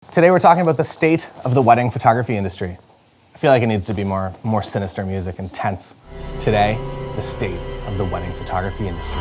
Today we're talking about the state of the wedding photography industry. I feel like it needs to be more sinister music and tense. Today, the state of the wedding photography industry.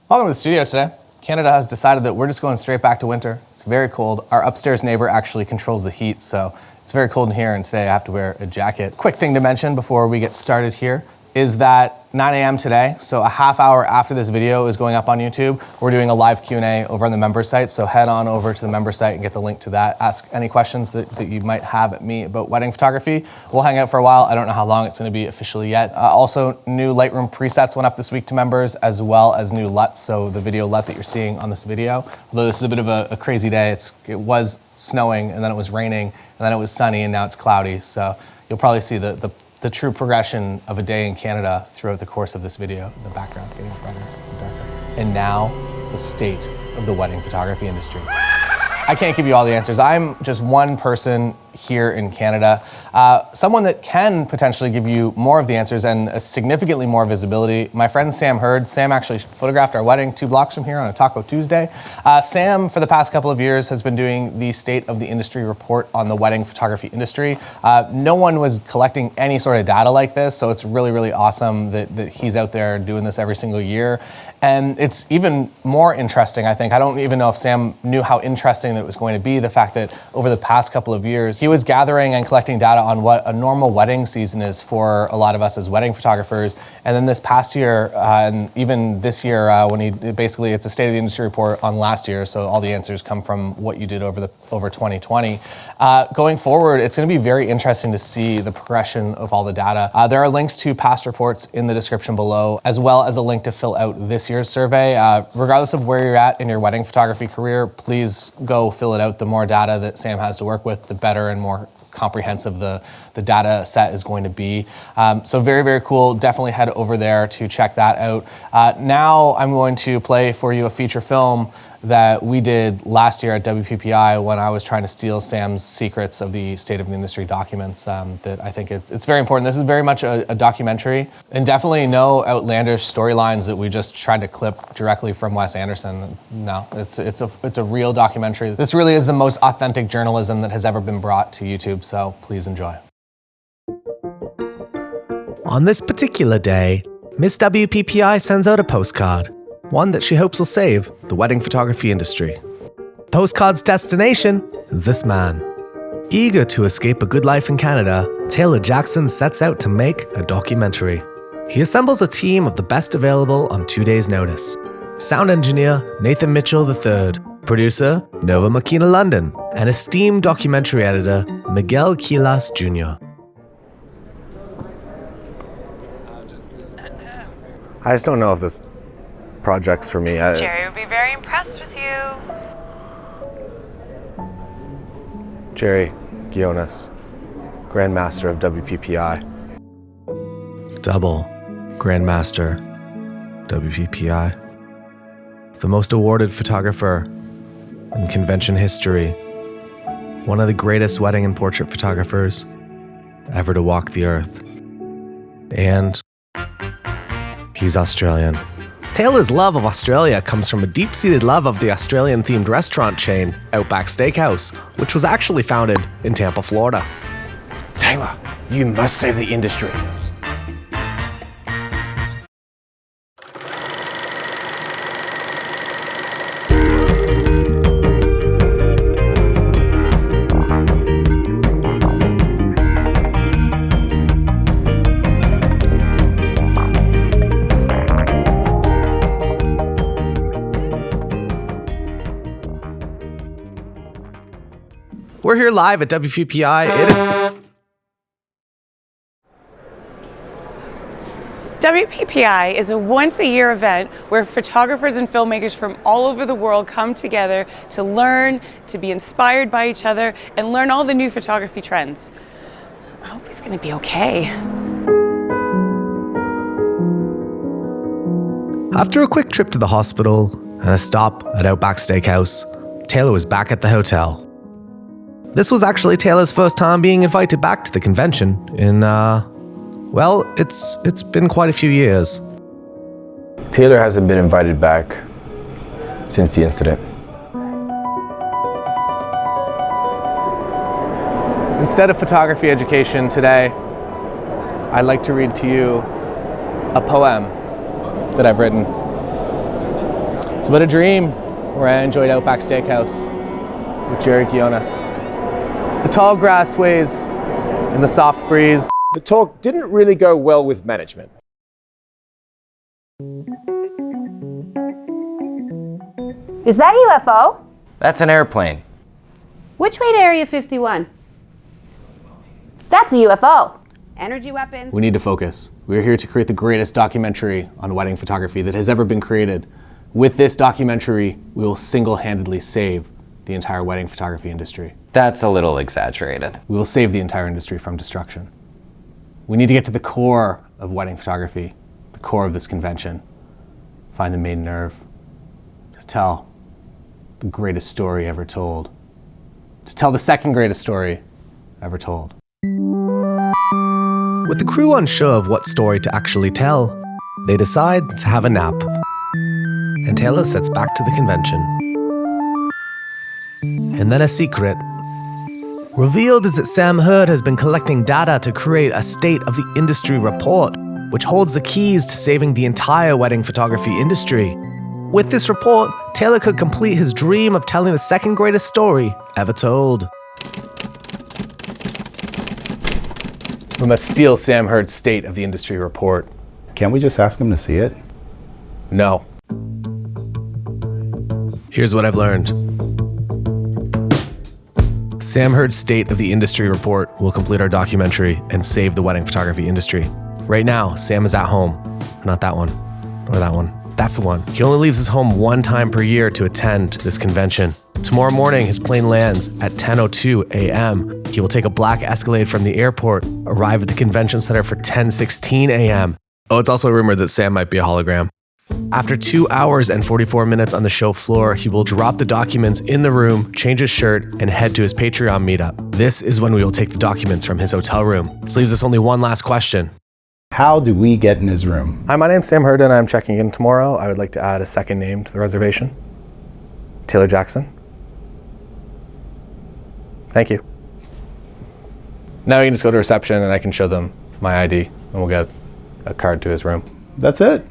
Welcome to the studio today. Canada has decided that we're just going straight back to winter. It's very cold. Our upstairs neighbor actually controls the heat, so it's very cold in here, and today I have to wear a jacket. Quick thing to mention before we get started here is that 9 a.m. today, so a half hour after this video is going up on YouTube, we're doing a live Q&A over on the member site, so head on over to the member site and get the link to that. Ask any questions that you might have at me about wedding photography. We'll hang out for a while. I don't know how long it's going to be officially yet. Also, new Lightroom presets went up this week to members, as well as new LUTs, so the video LUT that you're seeing on this video. Although this is a bit of a crazy day. It was snowing, and then it was raining, and then it was sunny, and now it's cloudy, so you'll probably see the true progression of a day in Canada throughout the course of this video, the background getting brighter and darker. And now, the state of the wedding photography industry. I can't give you all the answers. I'm just one person here in Canada. Someone that can potentially give you more of the answers and significantly more visibility. My friend Sam Hurd. Sam actually photographed our wedding 2 blocks from here on a Taco Tuesday. Sam, for the past couple of years, has been doing the State of the Industry report on the wedding photography industry. No one was collecting any sort of data like this, so it's really, really awesome that he's out there doing this every single year. And it's even more interesting, I think. I don't even know if Sam knew how interesting that it was going to be, the fact that over the past couple of years, he was gathering and collecting data on what a normal wedding season is for a lot of us as wedding photographers. And then this past year, and even this year, when it's a State of the Industry report on last year, so all the answers come from what you did over 2020. Going forward, it's going to be very interesting to see the progression of all the data. There are links to past reports in the description below, as well as a link to fill out this year's survey. Regardless of where you're at in your wedding photography career, please go fill it out. The more data that Sam has to work with, the better and more comprehensive the data set is going to be. So very, very cool. Definitely head over there to check that out. Now I'm going to play for you a feature film that we did last year at WPPI when I was trying to steal Sam's secrets of the State of the Industry documents. That I think it's very important. This is very much a documentary, and definitely no outlandish storylines that we just tried to clip directly from Wes Anderson. No, it's a real documentary. This really is the most authentic journalism that has ever been brought to YouTube, so please enjoy. On this particular day, Miss WPPI sends out a postcard, one that she hopes will save the wedding photography industry. Postcard's destination is this man. Eager to escape a good life in Canada, Taylor Jackson sets out to make a documentary. He assembles a team of the best available on 2 days' notice. Sound engineer Nathan Mitchell III, producer Nova Makina London, and esteemed documentary editor Miguel Quilas Jr. I just don't know if this project's for me. Jerry would be very impressed with you. Jerry Guiones, Grandmaster of WPPI. Double Grandmaster WPPI. The most awarded photographer in convention history. One of the greatest wedding and portrait photographers ever to walk the earth. And he's Australian. Taylor's love of Australia comes from a deep-seated love of the Australian-themed restaurant chain Outback Steakhouse, which was actually founded in Tampa, Florida. Taylor, you must save the industry. We're here live at WPPI. WPPI is a once-a-year event where photographers and filmmakers from all over the world come together to learn, to be inspired by each other, and learn all the new photography trends. I hope he's going to be okay. After a quick trip to the hospital and a stop at Outback Steakhouse, Taylor was back at the hotel. This was actually Taylor's first time being invited back to the convention in, well, it's been quite a few years. Taylor hasn't been invited back since the incident. Instead of photography education today, I'd like to read to you a poem that I've written. It's about a dream where I enjoyed Outback Steakhouse with Jerry Gionis. The tall grass sways in the soft breeze. The talk didn't really go well with management. Is that UFO? That's an airplane. Which way to Area 51? That's a UFO. Energy weapons. We need to focus. We're here to create the greatest documentary on wedding photography that has ever been created. With this documentary, we will single-handedly save the entire wedding photography industry. That's a little exaggerated. We will save the entire industry from destruction. We need to get to the core of wedding photography, the core of this convention. Find the main nerve to tell the greatest story ever told. To tell the second greatest story ever told. With the crew unsure of what story to actually tell, they decide to have a nap. And Taylor sets back to the convention. And then a secret. Revealed is that Sam Hurd has been collecting data to create a state of the industry report, which holds the keys to saving the entire wedding photography industry. With this report, Taylor could complete his dream of telling the second greatest story ever told. We must steal Sam Hurd's state of the industry report. Can't we just ask him to see it? No. Here's what I've learned. Sam Hurd's State of the Industry report will complete our documentary and save the wedding photography industry. Right now, Sam is at home. Not that one, or that one. That's the one. He only leaves his home one time per year to attend this convention. Tomorrow morning, his plane lands at 10:02 a.m. He will take a black Escalade from the airport, arrive at the convention center for 10:16 a.m. Oh, it's also rumored that Sam might be a hologram. After 2 hours and 44 minutes on the show floor, he will drop the documents in the room, change his shirt, and head to his Patreon meetup. This is when we will take the documents from his hotel room. This leaves us only one last question. How do we get in his room? Hi, my name's Sam Hurd and I'm checking in tomorrow. I would like to add a second name to the reservation. Taylor Jackson. Thank you. Now we can just go to reception and I can show them my ID and we'll get a card to his room. That's it.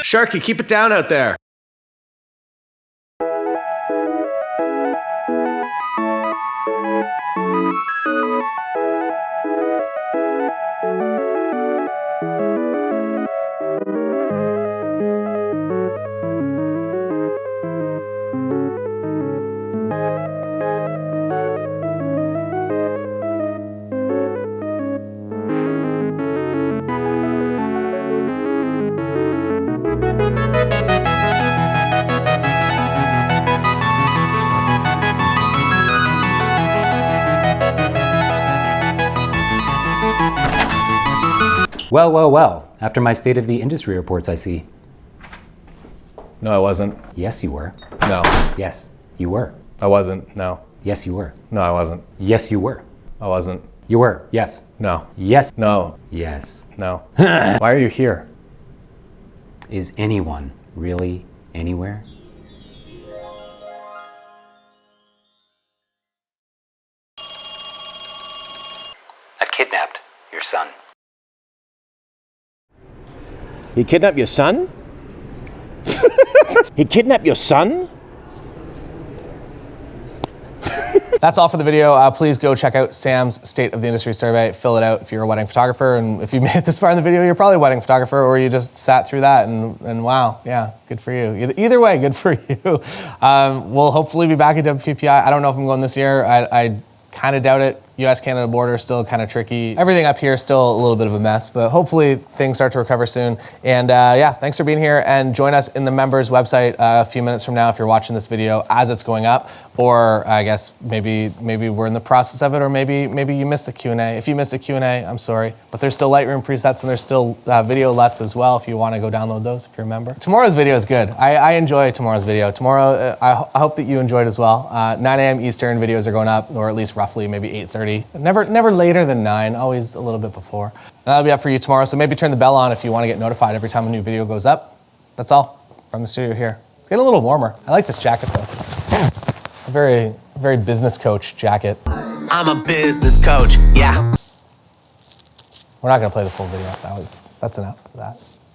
Sharky, keep it down out there. Well, well, well. After my State of the Industry reports, I see. No, I wasn't. Yes, you were. No, Yes, you were. I wasn't. No. Yes, you were. No, I wasn't. Yes, you were. I wasn't. You were. Yes. No. Yes. No. Yes. No. Why are you here? Is anyone really anywhere? I've kidnapped your son. He kidnapped your son? He kidnapped your son? That's all for the video. Please go check out Sam's State of the Industry survey. Fill it out if you're a wedding photographer. And if you made it this far in the video, you're probably a wedding photographer or you just sat through that and wow, yeah, good for you. Either way, good for you. We'll hopefully be back at WPPI. I don't know if I'm going this year. I kind of doubt it. US-Canada border is still kind of tricky. Everything up here is still a little bit of a mess, but hopefully things start to recover soon. And yeah, thanks for being here, and join us in the members website a few minutes from now if you're watching this video as it's going up, or I guess maybe we're in the process of it, or maybe you missed the Q&A. If you missed the Q&A, I'm sorry, but there's still Lightroom presets and there's still video LUTs as well if you want to go download those, if you're a member. Tomorrow's video is good. I enjoy tomorrow's video. Tomorrow, I hope that you enjoyed as well. 9 a.m. Eastern videos are going up, or at least roughly maybe 8:30. Never later than 9, always a little bit before. And that'll be up for you tomorrow, so maybe turn the bell on if you want to get notified every time a new video goes up. That's all from the studio here. It's getting a little warmer. I like this jacket though. It's a very business coach jacket. I'm a business coach, yeah. We're not gonna play the full video. That's enough for that.